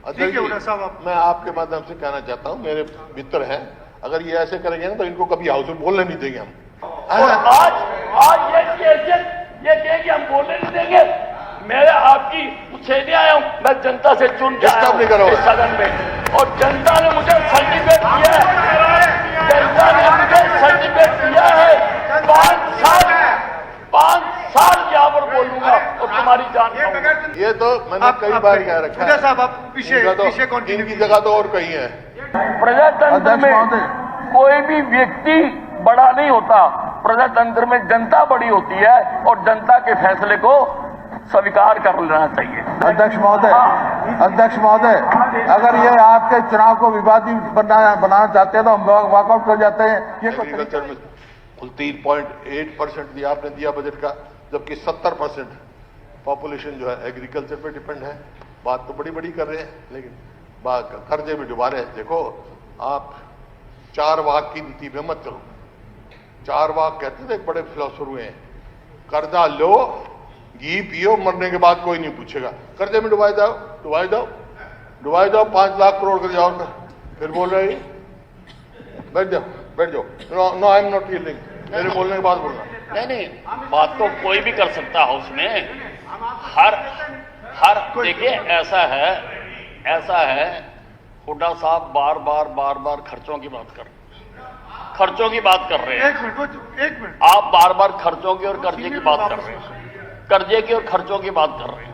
ठीक है हुड्डा साहब, मैं आपके माध्यम से कहना चाहता हूँ, मेरे मित्र हैं, अगर ये ऐसे करेंगे ना तो इनको कभी हाउस में बोलने नहीं देंगे हम। आज ये कहेंगे हम बोलने नहीं देंगे। मैं आपकी पूछे नहीं आया हूँ, मैं जनता से चुन के आया हूँ इस सदन में, और जनता ने मुझे सर्टिफिकेट दिया है, जनता ने मुझे सर्टिफिकेट दिया है। 5 साल यहाँ पर बोलूंगा और तुम्हारी जान। ये तो मैंने कई बार कह रखा है साहब, आप पीछे इनकी जगह तो और कहीं है। प्रजातंत्र में कोई भी व्यक्ति बड़ा नहीं होता, प्रजातंत्र में जनता बड़ी होती है और जनता के फैसले को स्वीकार कर लेना चाहिए। अध्यक्ष महोदय, अगर ये आपके चुनाव को विवादित बनाना चाहते हैं तो हम वॉकआउट कर जाते हैं। एग्रीकल्चर में कुल 3.8% दिया आपने दिया बजट का, जबकि 70% पॉपुलेशन जो है एग्रीकल्चर पे डिपेंड है। बात तो बड़ी बड़ी कर रहे हैं, लेकिन बात कर्जे में डुबा रहे हैं। देखो, आप 4 वाक की नीति में मत चलो। 4 वाक कहते थे, एक बड़े फिलोसोफर हुए हैं, कर्जा लो, घी पियो, मरने के बाद कोई नहीं पूछेगा। कर्जे में डुबाई जाओ 5 लाख करोड़ कर जाओ, फिर बोल रहे हैं बैठ जाओ। No I am not yielding, मेरे बोलने के बाद बोलना। नहीं, बात तो कोई भी कर सकता है हाउस में। हर देखिए, ऐसा है हुड्डा साहब बार बार खर्चों की बात कर रहे हैं। एक मिनट, आप बार बार खर्चों की और कर्जे की बात कर रहे हैं, कर्जे की और खर्चों की बात कर रहे हैं।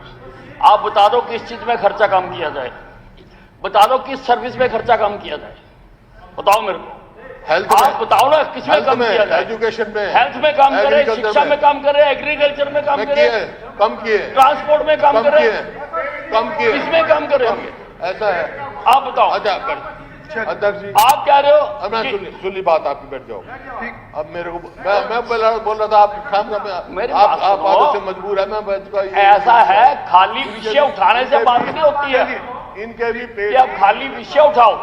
आप बता दो किस चीज में खर्चा कम किया जाए, बता दो किस सर्विस में खर्चा कम किया जाए, बताओ मेरे को। हेल्थ आप बताओ ना, किस में कम किया जाए? एजुकेशन में, हेल्थ में काम करे, शिक्षा में काम करे, एग्रीकल्चर में काम करे, कम किए, ट्रांसपोर्ट में काम करे, किसमें काम करे होंगे? ऐसा है, आप बताओ। अध्यक्ष जी, आप कह रहे हो, अब मैं सुन ली बात आपकी, बैठ जाओ। अब मेरे को मैं बोल रहा था, आप बातों से मजबूर है। मैं ऐसा है, खाली विषय उठाने से बात नहीं होती है। इनके भी पेट, आप खाली विषय उठाओ,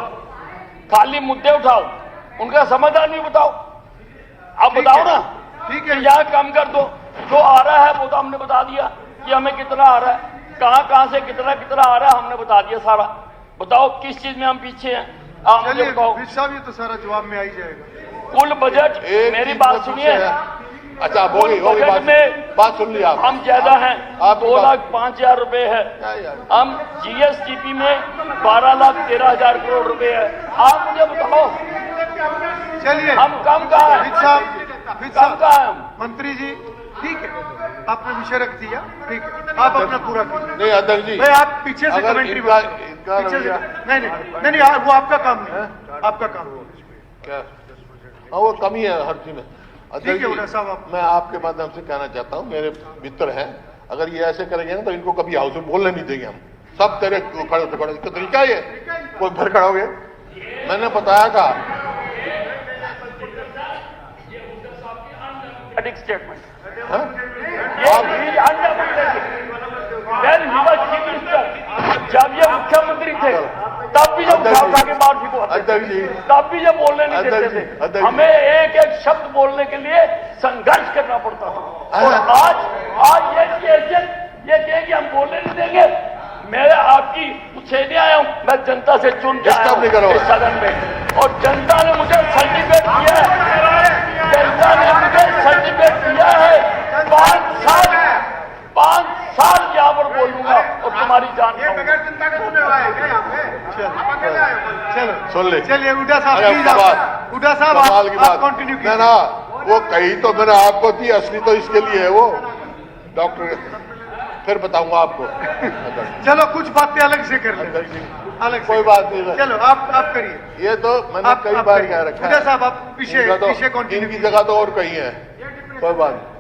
खाली मुद्दे उठाओ, उनका समाधान नहीं बताओ। आप बताओ ना, ठीक है, यहाँ कम कर दो, जो आ रहा है वो तो हमने बता दिया कि हमें कितना आ रहा है, कहां से कितना आ रहा है हमने बता दिया सारा। बताओ किस चीज में हम पीछे हैं, आप मुझे बताओ। साहब, ये तो सारा जवाब में आ ही जाएगा। कुल बजट, मेरी बात सुनिए। अच्छा, होगी बात सुन ली आप। हम ज्यादा हैं, 2,05,000 रुपए है। हम जीएसटीपी में 12,13,000 करोड़ रुपए है। आप मुझे बताओ, चलिए हम कम कहाँ है? कम कहाँ है हम? मंत्री जी, ठीक है, आपने विषय रख दिया, ठीक है, आप अपना पूरा कीजिए। नहीं अध्यक्ष जी, भाई आप पीछे से कमेंट्री नहीं, वो आपका काम नहीं है, आपका काम क्या? हाँ, वो कमी है हर चीज में। ठीक है हुड्डा साहब, मैं आपके माध्यम से कहना चाहता हूँ, मेरे मित्र हैं, अगर ये ऐसे करेंगे ना तो इनको कभी हाउस में बोलने नहीं देंगे हम। सब तेरे खड़े इसका तरीका ये, कोई फिर खड़ा हो गया। मैंने बताया था स्टेटमेंट, जब ये मुख्यमंत्री थे तब भी जब उठा के बाहर तब भी जब बोलने नहीं देते थे, हमें एक एक शब्द बोलने के लिए संघर्ष करना पड़ता था। और आज ये कहेंगे हम बोलने नहीं देंगे। मैं आपकी पूछे नहीं आया हूँ, मैं जनता से चुन के आया हूँ इस सदन में, और जनता ने मुझे सर्टिफिकेट दिया है, जनता ने मुझे सर्टिफिकेट दिया है। 5 साल यहाँ पर बोलूंगा और तुम्हारी जान। सुन ले, चलिए हुड्डा साहब सवाल की बात कंटिन्यू कीजिए ना, वो कही तो मैंने आपको थी, असली तो इसके लिए है वो डॉक्टर, फिर बताऊंगा आपको। चलो कुछ बातें अलग से कर लेते, अलग कोई बात नहीं, चलो आप करिए। ये तो मैंने कई बार कह रखा है। साहब, आप पीछे इनकी जगह तो और कहीं है, कोई बात नहीं।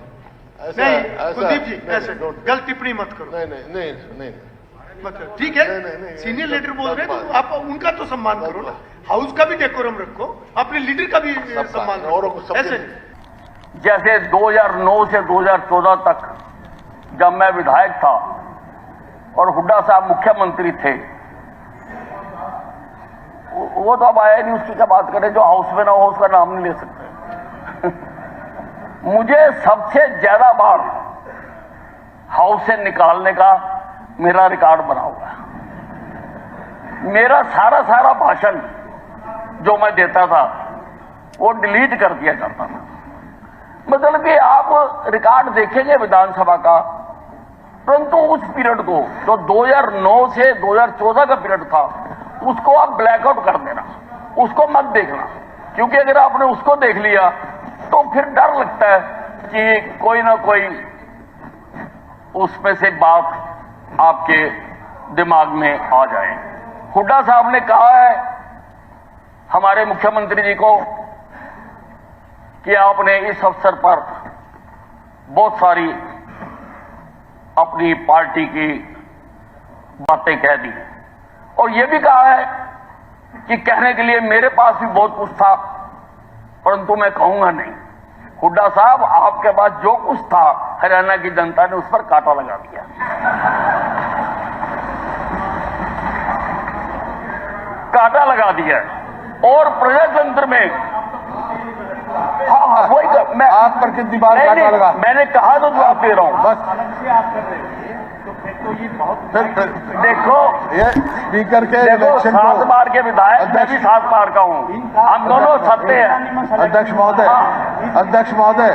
कुलदीप जी, ऐसे गलत टिप्पणी मत करो। नहीं, ठीक है, सीनियर लीडर बोल रहे हैं तो आप उनका तो सम्मान करो ना, हाउस का भी डेकोरम रखो, अपने लीडर का भी सम्मान रखो। ऐसे जैसे 2009 से 2014 तक जब मैं विधायक था और हुड्डा साहब मुख्यमंत्री थे, वो तो अब आया नहीं, उसकी क्या बात करें। जो हाउस में ना हो उसका नाम नहीं ले सकते। मुझे सबसे ज्यादा बार हाउस से निकालने का मेरा रिकॉर्ड बना हुआ है। मेरा सारा भाषण जो मैं देता था वो डिलीट कर दिया जाता था। मतलब कि आप रिकॉर्ड देखेंगे विधानसभा का, परंतु उस पीरियड को जो 2009 से 2014 का पीरियड था उसको आप ब्लैकआउट कर देना, उसको मत देखना, क्योंकि अगर आपने उसको देख लिया तो फिर डर लगता है कि कोई ना कोई उसमें से बात आपके दिमाग में आ जाए। हुड्डा साहब ने कहा है हमारे मुख्यमंत्री जी को कि आपने इस अवसर पर बहुत सारी अपनी पार्टी की बातें कह दी, और यह भी कहा है कि कहने के लिए मेरे पास भी बहुत कुछ था, परंतु मैं कहूंगा नहीं। हुड्डा साहब, आपके पास जो कुछ था हरियाणा की जनता ने उस पर कांटा लगा दिया। कांटा लगा दिया और प्रजातंत्र में हाँ वही मैं आप पर कितनी बार कांटा लगा? मैंने कहा तो जवाब दे रहा हूं। बस फिर देखो ये स्पीकर के देखो, इलेक्शन 7 को बार के विधायक, मैं भी 7 बार का हूं, हम दोनों सत्य हैं। अध्यक्ष महोदय,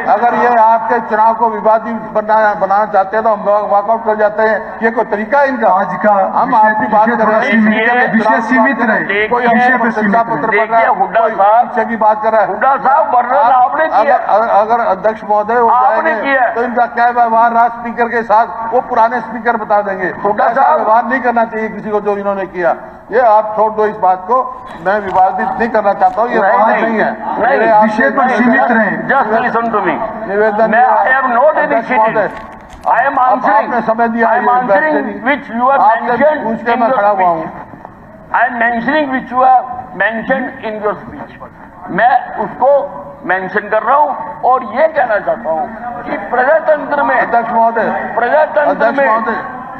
अगर ये आपके चुनाव को विवादित बनाना चाहते हैं तो हम वॉकआउट कर जाते हैं। ये कोई तरीका है इनका? आज का हम आपकी बात कर रहे हैं, विषय सीमित रहे, कोई विषय पे सीमित रहे। हुड्डा साहब पीछे की बात कर रहा है। हुड्डा साहब वर्णन आपने किया, अगर अध्यक्ष महोदय हो आपने जाएंगे किया। तो इनका क्या व्यवहार रहा स्पीकर के साथ वो पुराने स्पीकर बता देंगे। हुड्डा ऐसा साहब, व्यवहार नहीं करना चाहिए किसी को जो इन्होंने किया। ये आप छोड़ दो इस बात को, मैं विवादित नहीं करना चाहता हूँ, ये बात नहीं है। मेरे आपसे विषय पर सीमित रहे। जस्ट लिसन टू मी, निवेदन मैं आई एम नॉट अध्यक्ष महोदय, इनिशिएटेड, आई एम आपने समय दिया I am answering which you have आपसे मेंशन्ड पूछ के मैं खड़ा हुआ हूँ। I am mentioning which you have mentioned in your speech. मैं उसको मेंशन कर रहा हूं और ये कहना चाहता हूं कि प्रजातंत्र में अध्यक्ष महोदय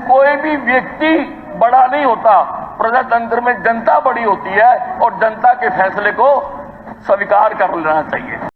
कोई भी व्यक्ति बड़ा नहीं होता, प्रजातंत्र में जनता बड़ी होती है और जनता के फैसले को स्वीकार कर लेना चाहिए।